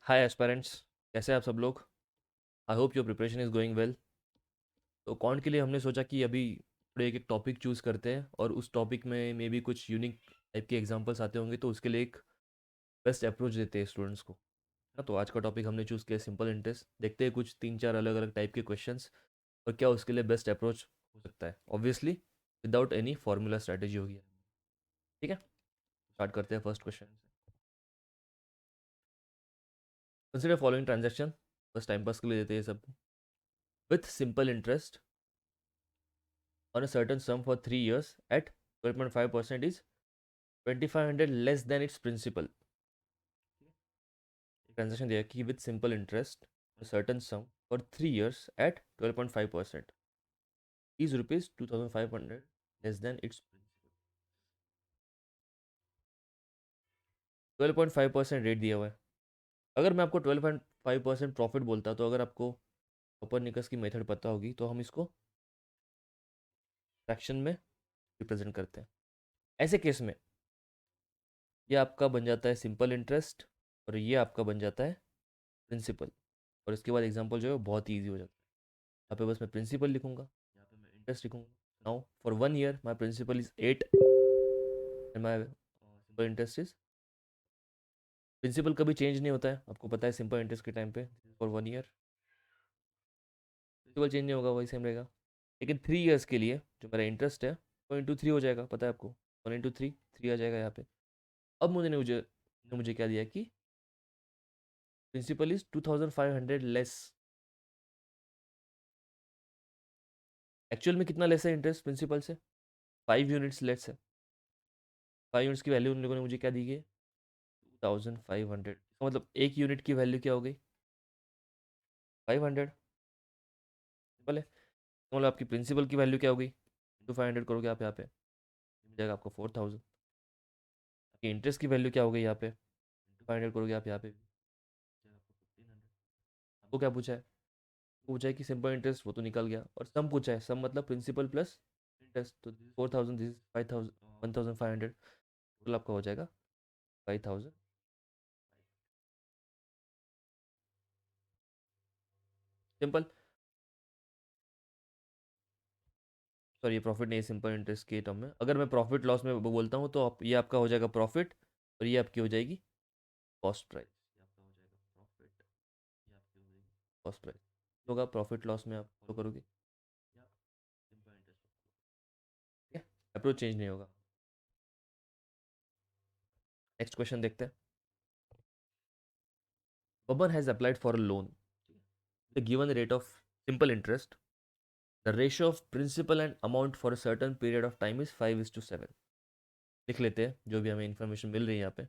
हाय aspirants, कैसे हैं आप सब लोग। I hope your preparation is going well. तो कौन के लिए हमने सोचा कि अभी थोड़े एक एक टॉपिक चूज़ करते हैं और उस टॉपिक में मे बी कुछ यूनिक टाइप के एग्जांपल्स आते होंगे, तो उसके लिए एक बेस्ट अप्रोच देते हैं स्टूडेंट्स को, है ना। तो आज का टॉपिक हमने चूज़ किया सिंपल इंटरेस्ट। देखते हैं कुछ तीन चार अलग अलग टाइप के क्वेश्चंस और क्या उसके लिए बेस्ट अप्रोच हो सकता है। Obviously without any formula strategy होगी। ठीक है, स्टार्ट करते हैं फर्स्ट क्वेश्चन से। कंसिडर फॉलोइंग ट्रांजेक्शन, बस टाइम पास के लिए देते हैं सब। With simple interest on a certain sum for 3 years at 12.5% is 2500 less than its principal. Transaction दिया कि with simple interest on a certain sum for 3 years at 12.5% is rupees 2500 less than its principal. 12.5% rate दिया हुआ है। अगर मैं आपको 12.5% profit बोलता, तो अगर आपको कोपरनिकस की मेथड पता होगी तो हम इसको फ्रैक्शन में रिप्रेजेंट करते हैं। ऐसे केस में ये आपका बन जाता है सिंपल इंटरेस्ट और ये आपका बन जाता है प्रिंसिपल। और इसके बाद एग्जांपल जो है वो बहुत ही ईजी हो जाता है। यहाँ पे बस मैं प्रिंसिपल लिखूंगा, यहाँ पे मैं इंटरेस्ट लिखूंगा। Now for 1 year my principal is 8 and my simple interest is. Principal कभी चेंज नहीं होता है, आपको पता है सिंपल इंटरेस्ट के टाइम पे। फॉर 1 ईयर प्रिंसिपल चेंज नहीं होगा, वही सेम रहेगा। लेकिन 3 ईयर्स के लिए जो मेरा इंटरेस्ट है वो इंटू थ्री हो जाएगा, पता है आपको। 1 इंटू थ्री, थ्री आ जाएगा यहाँ पे। अब मुझे क्या दिया कि प्रिंसिपल इज 2500 लेस। एक्चुअल में कितना लेस है इंटरेस्ट प्रिंसिपल से? 5 यूनिट्स लेस है। 5 यूनिट्स की वैल्यू उन लोगों ने मुझे क्या दी है? 2500। इसका मतलब एक यूनिट की वैल्यू क्या हो गई? 500। सिंपल है। तो मतलब आपकी प्रिंसिपल की वैल्यू क्या हो गई? इंटू 500 करोगे आप यहाँ पे, मिल जाएगा आपको 4000। आपकी इंटरेस्ट की वैल्यू क्या हो गई यहाँ पे? इंटू 500 करोगे आप यहाँ पे, मिल जाएगा आपको 1500। आपको क्या पूछा है? पूछा है कि सिंपल इंटरेस्ट, वो तो निकल गया। और सम पूछा है, सम मतलब प्रिंसिपल प्लस इंटरेस्ट। तो 4000, दिस 5000, 1500। टोटल आपका हो जाएगा 5000। सिंपल। सॉरी, ये प्रॉफिट नहीं है सिंपल इंटरेस्ट के टर्म में। अगर मैं प्रॉफिट लॉस में बोलता हूँ तो ये आपका हो जाएगा प्रॉफिट और ये आपकी हो जाएगी कॉस्ट प्राइस। ये आपका हो जाएगा प्रॉफिट, ये आपकी हो जाएगी कॉस्ट प्राइस। होगा प्रॉफिट लॉस में आप फॉलो करोगे या सिंपल इंटरेस्ट। ठीक है, अप्रोच चेंज नहीं होगा। नेक्स्ट क्वेश्चन देखते हैं। Baban has applied for a loan, the given rate of simple interest, the ratio of principal and amount for a certain period of time is 5:7। लिख लेते हैं जो भी हमें इन्फॉर्मेशन मिल रही है यहाँ पे।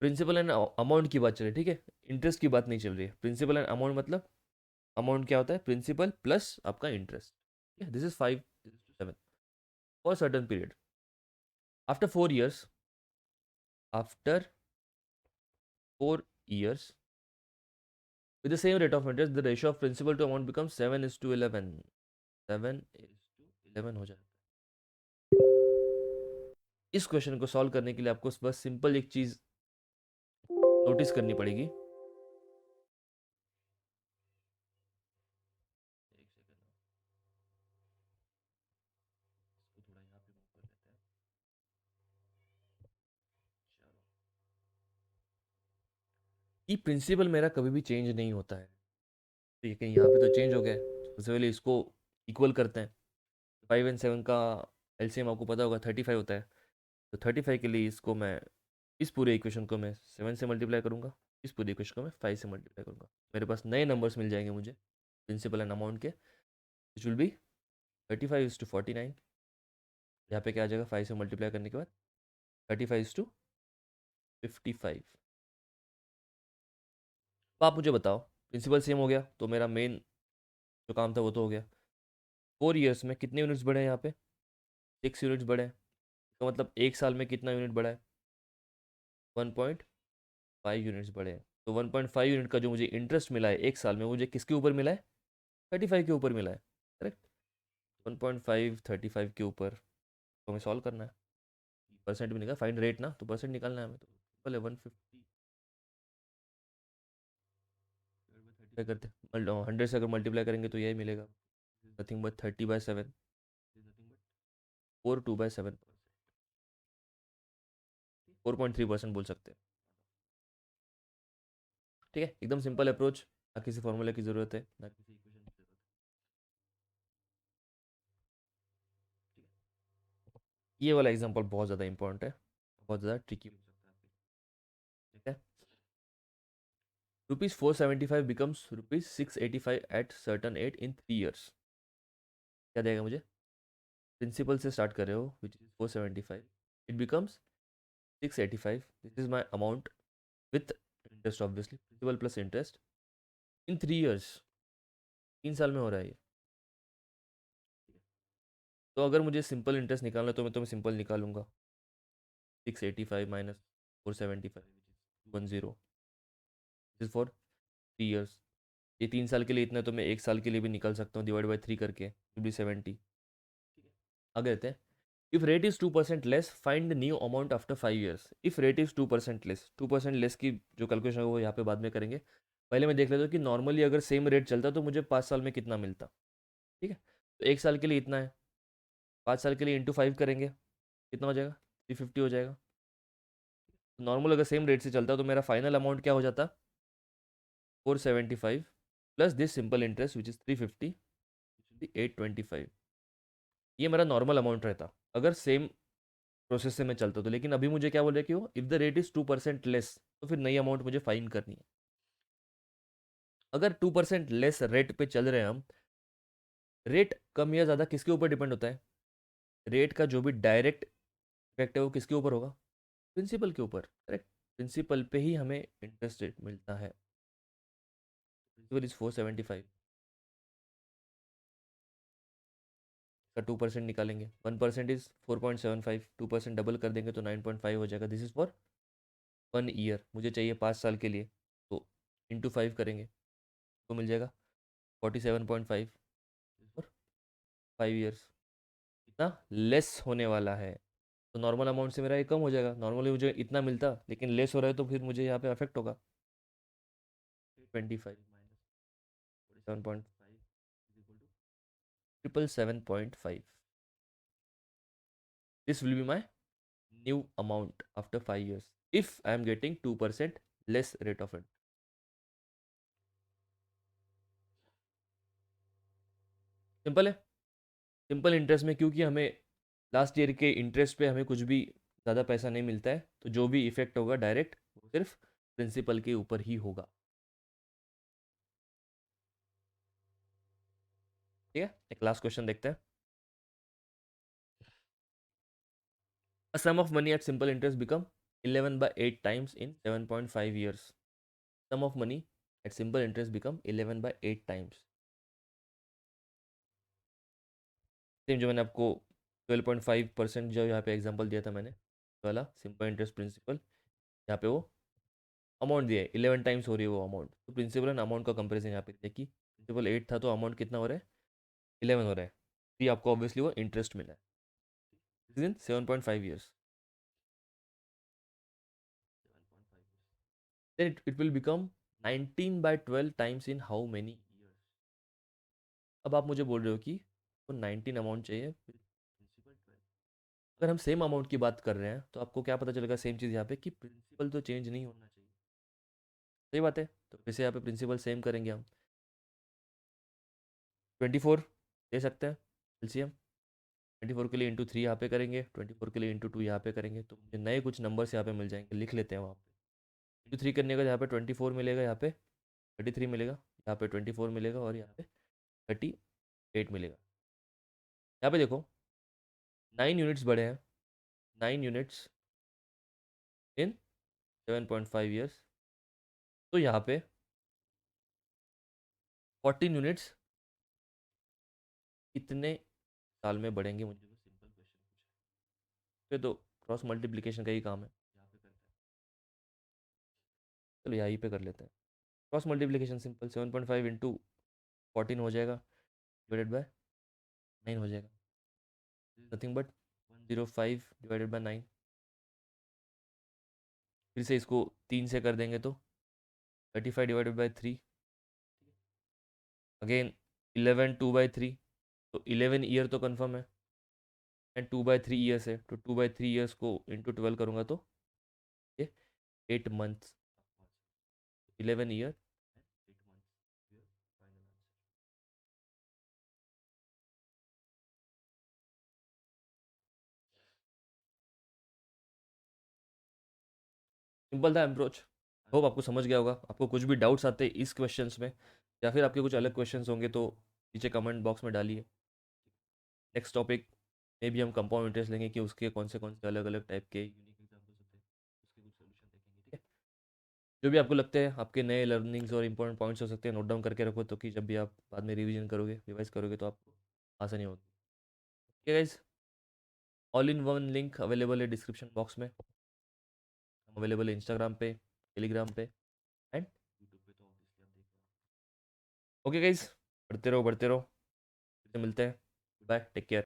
प्रिंसिपल एंड अमाउंट की बात चल रही है, ठीक है। इंटरेस्ट की बात नहीं चल रही है। प्रिंसिपल एंड अमाउंट मतलब अमाउंट क्या होता है? प्रिंसिपल प्लस आपका interest. This is 5:7 for certain period. After 4 years, after 4 years with the same rate of interest, the ratio of principal to amount becomes 7:11। 7:11 हो जाता है। इस क्वेश्चन को सॉल्व करने के लिए आपको बस सिंपल एक चीज नोटिस करनी पड़ेगी। एक सेकंड, इसको थोड़ा यहाँ पे मूव कर देते हैं। चलो, ये प्रिंसिपल मेरा कभी भी चेंज नहीं होता है। तो ये कहीं यहाँ पे तो चेंज हो गया है। सबसे पहले इसको इक्वल करते हैं। 5 और 7 का एलसीएम आपको पता होगा 35 होता है। तो 35 के लिए इसको मैं, इस पूरे इक्वेशन को मैं 7 से मल्टीप्लाई करूंगा, इस पूरे इक्वेशन को मैं 5 से मल्टीप्लाई करूंगा। मेरे पास नए नंबर्स मिल जाएंगे मुझे प्रिंसिपल एंड अमाउंट के, विच विल बी 35:49। यहाँ पे क्या आ जाएगा 5 से मल्टीप्लाई करने के बाद? 35:55। तो आप मुझे बताओ, प्रिंसिपल सेम हो गया तो मेरा मेन जो काम था वो तो हो गया। 4 ईयर्स में कितने यूनिट्स बढ़े हैं यहाँ पे? 6 यूनिट्स बढ़े हैं। इसका मतलब एक साल में कितना यूनिट बढ़ा है? 1.5 यूनिट्स बढ़े हैं। तो 1.5 यूनिट का जो मुझे इंटरेस्ट मिला है एक साल में, मुझे किसके ऊपर मिला है? 35 के ऊपर मिला है, करेक्ट। 1.5 35 के ऊपर तो हमें सॉल्व करना है। परसेंट भी निकाल, फाइंड रेट ना, तो परसेंट निकालना है हमें। तो सिंपल है, 150। मल्टीप्लाई करते 100 से अगर मल्टीप्लाई करेंगे तो यही मिलेगा, नथिंग बट 30/7, 4/2/7, 4.3% बोल सकते हैं। ठीक है, एकदम सिंपल अप्रोच, ना किसी फॉर्मूला की ज़रूरत है, ना किसी इक्वेशन की ज़रूरत है। ये वाला एग्जांपल बहुत ज़्यादा इंपॉर्टेंट है, बहुत ज़्यादा ट्रिकी हो सकता है आपके लिए। ठीक है, ₹475 becomes ₹685 at certain age in 3 years। क्या देगा मुझे? प्रिंसिपल से स्टार्ट कर रहे हो which is 475, it becomes 685, this is my amount with interest, obviously principal plus interest in 3 years, 3 साल में हो रहा है ये। तो अगर मुझे सिंपल इंटरेस्ट निकालना है तो मैं सिंपल निकालूंगा, 685 minus 475 10, this is for 3 years। ये 3 साल के लिए इतना है, तो मैं 1 साल के लिए भी निकाल सकता हूँ, डिवाइड बाई 3 करके विल बी 70। आगे रहते हैं, if rate is 2% less find new amount after 5 years। If rate is 2% less, 2% less की जो कैलकुलेशन है वो यहाँ पे बाद में करेंगे, पहले मैं देख लेता हूँ कि नॉर्मली अगर सेम रेट चलता तो मुझे 5 साल में कितना मिलता। ठीक है, तो 1 साल के लिए इतना है, 5 साल के लिए इंटू 5 करेंगे, कितना हो जाएगा? 350 हो जाएगा। नॉर्मल अगर सेम रेट से चलता तो मेरा फाइनल अमाउंट क्या हो जाता? 475 plus this simple interest which is 350, 825। ये मेरा नॉर्मल अमाउंट रहता अगर सेम प्रोसेस से मैं चलता तो। लेकिन अभी मुझे क्या बोल रहा है कि वो if the rate is 2% less, तो फिर नई अमाउंट मुझे फाइन करनी है। अगर 2% लेस रेट पे चल रहे हैं हम, रेट कम या ज़्यादा किसके ऊपर डिपेंड होता है? रेट का जो भी डायरेक्ट इफेक्ट है वो किसके ऊपर होगा? प्रिंसिपल के ऊपर, करेक्ट। प्रिंसिपल पे ही हमें इंटरेस्ट रेट मिलता है। प्रिंसिपल इज 475 का 2% निकालेंगे, 1% इज 4.75, 2% डबल कर देंगे तो 9.5 हो जाएगा। दिस इज फॉर 1 ईयर, मुझे चाहिए 5 साल के लिए, तो इंटू 5 करेंगे तो मिल जाएगा 47.5 और 5 years। इतना लेस होने वाला है, तो नॉर्मल अमाउंट से मेरा ये कम हो जाएगा। नॉर्मली मुझे इतना मिलता, लेकिन लेस हो रहा है तो फिर मुझे यहाँ पे अफेक्ट होगा। 25 minus 47.5 777.5, this will be my new amount after 5 years if I am getting 2% less rate of interest. Simple है। सिंपल इंटरेस्ट में क्योंकि हमें लास्ट ईयर के इंटरेस्ट पे हमें कुछ भी ज़्यादा पैसा नहीं मिलता है, तो जो भी इफेक्ट होगा डायरेक्ट वो सिर्फ प्रिंसिपल के ऊपर ही होगा। ठीक है, एक लास्ट क्वेश्चन देखते हैं। A sum of money at simple interest become 11/8 times in 7.5 years। Sum of money at simple interest become 11/8 times। Same जो मैंने आपको 12.5% जो यहाँ पे एग्जांपल दिया था मैंने, वाला सिंपल इंटरेस्ट प्रिंसिपल, यहाँ पे वो अमाउंट दिया है 11 टाइम्स हो रही है वो अमाउंट। तो प्रिंसिपल एंड अमाउंट का कंपेरिजन यहाँ पे देखिए, प्रिंसिपल 8 था तो अमाउंट कितना हो रहा है? 11 हो रहा है। तो ये आपको ऑब्वियसली वो इंटरेस्ट मिला है with in 7.5 years. Then it will become 19/12 times in how many years? अब आप मुझे बोल रहे हो कि वो 19 अमाउंट चाहिए फिर प्रिंसिपल 12। अगर हम सेम अमाउंट की बात कर रहे हैं तो आपको क्या पता चलेगा सेम चीज़ यहाँ पे कि प्रिंसिपल तो चेंज नहीं होना चाहिए। सही बात है, तो फिर से यहाँ पे प्रिंसिपल सेम करेंगे हम। 24 दे सकते हैं एलसीएम। 24 के लिए इंटू 3 यहाँ पे करेंगे, 24 के लिए इंटू 2 यहाँ पे करेंगे, तो मुझे नए कुछ नंबर्स यहाँ पे मिल जाएंगे, लिख लेते हैं वहाँ पे। इंटू 3 करने का यहाँ पे 24 मिलेगा, यहाँ पे 33 मिलेगा, यहाँ पे 24 मिलेगा और यहाँ पे 38 मिलेगा। यहाँ पे देखो 9 यूनिट्स बढ़े हैं, 9 यूनिट्स इन 7.5 ईयर्स, तो यहाँ पे 14 यूनिट्स कितने साल में बढ़ेंगे, मुझे तो सिंपल क्वेश्चन पूछा है। फिर तो क्रॉस मल्टीप्लिकेशन का ही काम है, यहाँ पे करते हैं। चलो यहीं पे कर लेते हैं क्रॉस मल्टीप्लिकेशन सिंपल। 7.5 इंटू 14 हो जाएगा, डिवाइडेड बाय 9 हो जाएगा, नथिंग बट 105 डिवाइडेड बाय 9। फिर से इसको 3 से कर देंगे तो 35 डिवाइडेड बाय 3, अगेन 11 2/3, तो 11 ईयर तो कंफर्म है, एंड 2/3 ईयर्स है, तो 2/3 ईयर्स को इंटू 12 करूँगा तो ये 8 मंथ्स, 11 ईयर। सिंपल था अप्रोच। होप आपको समझ गया होगा। आपको कुछ भी डाउट्स आते हैं इस क्वेश्चंस में, या फिर आपके कुछ अलग क्वेश्चंस होंगे तो नीचे कमेंट बॉक्स में डालिए। नेक्स्ट टॉपिक में भी हम कंपाउंड इंटरेस्ट लेंगे कि उसके कौन से अलग अलग टाइप के यूनिक एग्जाम्पल्स होते हैं, उसके कुछ सोल्यूशन देखेंगे, ठीक है। जो भी आपको लगते हैं आपके नए लर्निंग्स और इंपॉर्टेंट पॉइंट्स हो सकते हैं, नोट डाउन करके रखो, तो कि जब भी आप बाद में रिवीजन करोगे, रिवाइज करोगे, तो आपको आसानी होगी। ठीक है guys, all in one link available है डिस्क्रिप्शन बॉक्स में। हम अवेलेबल है इंस्टाग्राम पे, टेलीग्राम पे, एंड यूट्यूब पे, तो ऑब्वियसली आप देख रहे हो। ओके गाइज, बढ़ते रहो, फिर से मिलते हैं। Bye, take care.